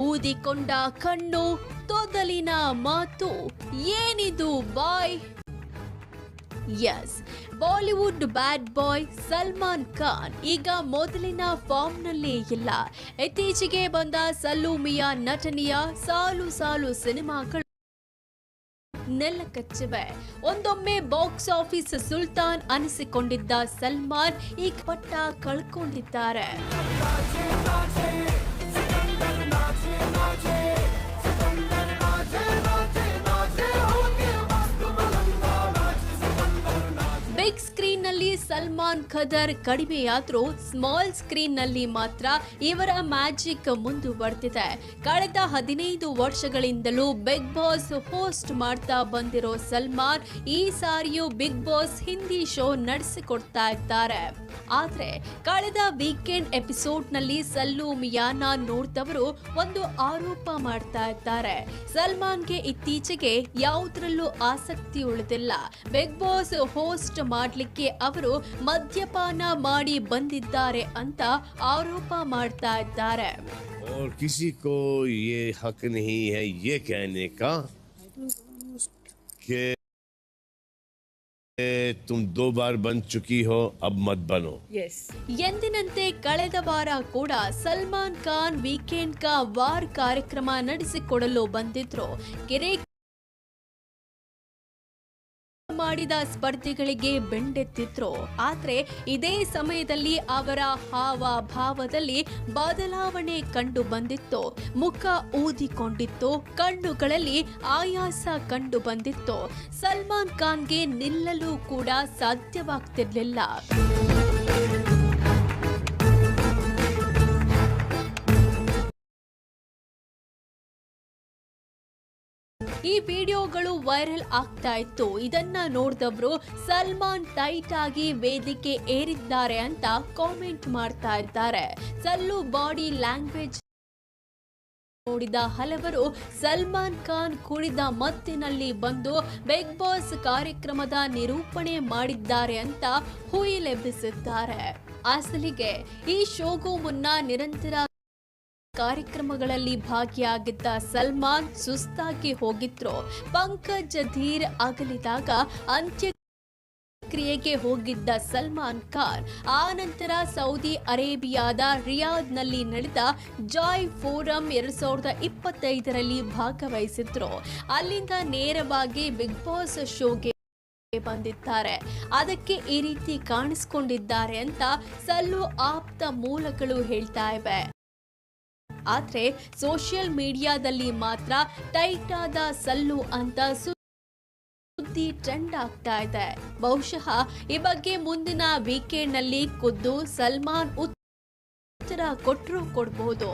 ಊದಿಕೊಂಡ ಕಣ್ಣು, ತೊದಲಿನ ಮಾತು, ಏನಿದು ಬಾಯ್? ಎಸ್, ಬಾಲಿವುಡ್ ಬ್ಯಾಡ್ ಬಾಯ್ ಸಲ್ಮಾನ್ ಖಾನ್ ಈಗ ಮೊದಲಿನ ಫಾರ್ಮ್ನಲ್ಲೇ ಇಲ್ಲ. ಇತ್ತೀಚೆಗೆ ಬಂದ ಸಲ್ಲು ಮಿಯಾ ನಟನೆಯ ಸಾಲು ಸಾಲು ಸಿನಿಮಾಗಳು ನೆಲಕಚ್ಚಿವೆ. ಒಂದೊಮ್ಮೆ ಬಾಕ್ಸ್ ಆಫೀಸ್ ಸುಲ್ತಾನ್ ಅನಿಸಿಕೊಂಡಿದ್ದ ಸಲ್ಮಾನ್ ಈಗ ಪಟ್ಟ ಕಳ್ಕೊಂಡಿದ್ದಾರೆ. ಬಿಗ್ ಸ್ಕ್ರೀನ್ ನಲ್ಲಿ ಸಲ್ಮಾನ್ ಖದರ್ ಕಡಿಮೆಯಾದ್ರೂ ಸ್ಮಾಲ್ ಸ್ಕ್ರೀನ್ ನಲ್ಲಿ ಮಾತ್ರ ಇವರ ಮ್ಯಾಜಿಕ್ ಮುಂದುವರೆದಿದೆ. ಕಳೆದ 15 ವರ್ಷಗಳಿಂದಲೂ ಬಿಗ್ ಬಾಸ್ ಹೋಸ್ಟ್ ಮಾಡ್ತಾ ಬಂದಿರೋ ಸಲ್ಮಾನ್ ಈ ಸಾರಿಯೂ ಬಿಗ್ ಬಾಸ್ ಹಿಂದಿ ಶೋ ನಡೆಸಿಕೊಡ್ತಾ ಇದ್ದಾರೆ. ಆದ್ರೆ ಕಳೆದ ವೀಕೆಂಡ್ ಎಪಿಸೋಡ್ ನಲ್ಲಿ ಸಲ್ಲು ಮಿಯಾನ ನೋಡಿದವರು ಒಂದು ಆರೋಪ ಮಾಡ್ತಾ ಇದ್ದಾರೆ. ಸಲ್ಮಾನ್ಗೆ ಇತ್ತೀಚೆಗೆ ಯಾವುದರಲ್ಲೂ ಆಸಕ್ತಿ ಉಳಿದಿಲ್ಲ. ಬಿಗ್ ಬಾಸ್ ಹೋಸ್ಟ್ ಮಾಡ್ಲಿಕ್ಕೆ ಅವರು ಮದ್ಯಪಾನ ಮಾಡಿ ಬಂದಿದ್ದಾರೆ ಅಂತ ಆರೋಪ ಮಾಡ್ತಾ ಇದ್ದಾರೆ. और किसी को ये हक नहीं है ये कहने का कि तुम 2 बार बन चुकी हो अब मत बनो. ಎಂದಿನಂತೆ ಕಳೆದ ವಾರ ಕೂಡ ಸಲ್ಮಾನ್ ಖಾನ್ ವೀಕೆಂಡ್ ಕಾ ವಾರ್ ಕಾರ್ಯಕ್ರಮ ನಡೆಸಿಕೊಡಲು ಬಂದಿದ್ರು. ಕೆರೆ ಮಾಡಿದ ಸ್ಪರ್ಧಿಗಳಿಗೆ ಬೆಂಡೆತ್ತಿದ್ರು. ಆದ್ರೆ ಇದೇ ಸಮಯದಲ್ಲಿ ಅವರ ಹಾವಭಾವದಲ್ಲಿ ಬದಲಾವಣೆ ಕಂಡು ಬಂದಿತ್ತು. ಮುಖ ಊದಿಕೊಂಡಿತ್ತು, ಕಣ್ಣುಗಳಲ್ಲಿ ಆಯಾಸ ಕಂಡು ಬಂದಿತ್ತು. ಸಲ್ಮಾನ್ ಖಾನ್ಗೆ ನಿಲ್ಲಲು ಕೂಡ ಸಾಧ್ಯವಾಗ್ತಿರ್ಲಿಲ್ಲ. ಈ ವಿಡಿಯೋಗಳು ವೈರಲ್ ಆಗ್ತಾ ಇತ್ತು. ಇದನ್ನ ನೋಡಿದವರು ಸಲ್ಮಾನ್ ಟೈಟ್ ಆಗಿ ವೇದಿಕೆ ಏರಿದ್ದಾರೆ ಅಂತ ಕಾಮೆಂಟ್ ಮಾಡ್ತಾ ಇದ್ದಾರೆ. ಸಲ್ಲು ಬಾಡಿ ಲ್ಯಾಂಗ್ವೇಜ್ ನೋಡಿದ ಹಲವರು ಸಲ್ಮಾನ್ ಖಾನ್ ಕುಡಿದ ಮತ್ತಿನಲ್ಲಿ ಬಂದು ಬಿಗ್ ಬಾಸ್ ಕಾರ್ಯಕ್ರಮದ ನಿರೂಪಣೆ ಮಾಡಿದ್ದಾರೆ ಅಂತ ಹುಯಿಲೆಬ್ಬಿಸಿದ್ದಾರೆ. ಅಸಲಿಗೆ ಈ ಶೋಗೂ ಮುನ್ನ ನಿರಂತರ ಕಾರ್ಯಕ್ರಮಗಳಲ್ಲಿ ಭಾಗಿಯಾಗಿದ್ದ ಸಲ್ಮಾನ್ ಸುಸ್ತಾಗಿ ಹೋಗಿದ್ರು. ಪಂಕಜ್ ಧೀರ್ ಅಗಲಿದಾಗ ಅಂತ್ಯಕ್ರಿಯೆಗೆ ಹೋಗಿದ್ದ ಸಲ್ಮಾನ್ ಖಾನ್ ಆ ನಂತರ ಸೌದಿ ಅರೇಬಿಯಾದ ರಿಯಾದ್ನಲ್ಲಿ ನಡೆದ ಜಾಯ್ ಫೋರಂ 2025ರಲ್ಲಿ ಭಾಗವಹಿಸಿದ್ರು. ಅಲ್ಲಿಂದ ನೇರವಾಗಿ ಬಿಗ್ ಬಾಸ್ ಶೋಗೆ ಬಂದಿದ್ದಾರೆ. ಅದಕ್ಕೆ ಈ ರೀತಿ ಕಾಣಿಸಿಕೊಂಡಿದ್ದಾರೆ ಅಂತ ಸಲ್ಲು ಆಪ್ತ ಮೂಲಗಳು ಹೇಳ್ತಾ ಇವೆ. ಆದ್ರೆ ಸೋಷಿಯಲ್ ಮೀಡಿಯಾದಲ್ಲಿ ಮಾತ್ರ ಟೈಟ್ ಆದ ಸಲ್ಲು ಅಂತ ಸುದ್ದಿ ಟ್ರೆಂಡ್ ಆಗ್ತಾ ಇದೆ. ಬಹುಶಃ ಈ ಬಗ್ಗೆ ಮುಂದಿನ ವೀಕೆಂಡ್ ನಲ್ಲಿ ಖುದ್ದು ಸಲ್ಮಾನ್ ಉತ್ತರ ಕೊಟ್ಟರೂ ಕೊಡಬಹುದು.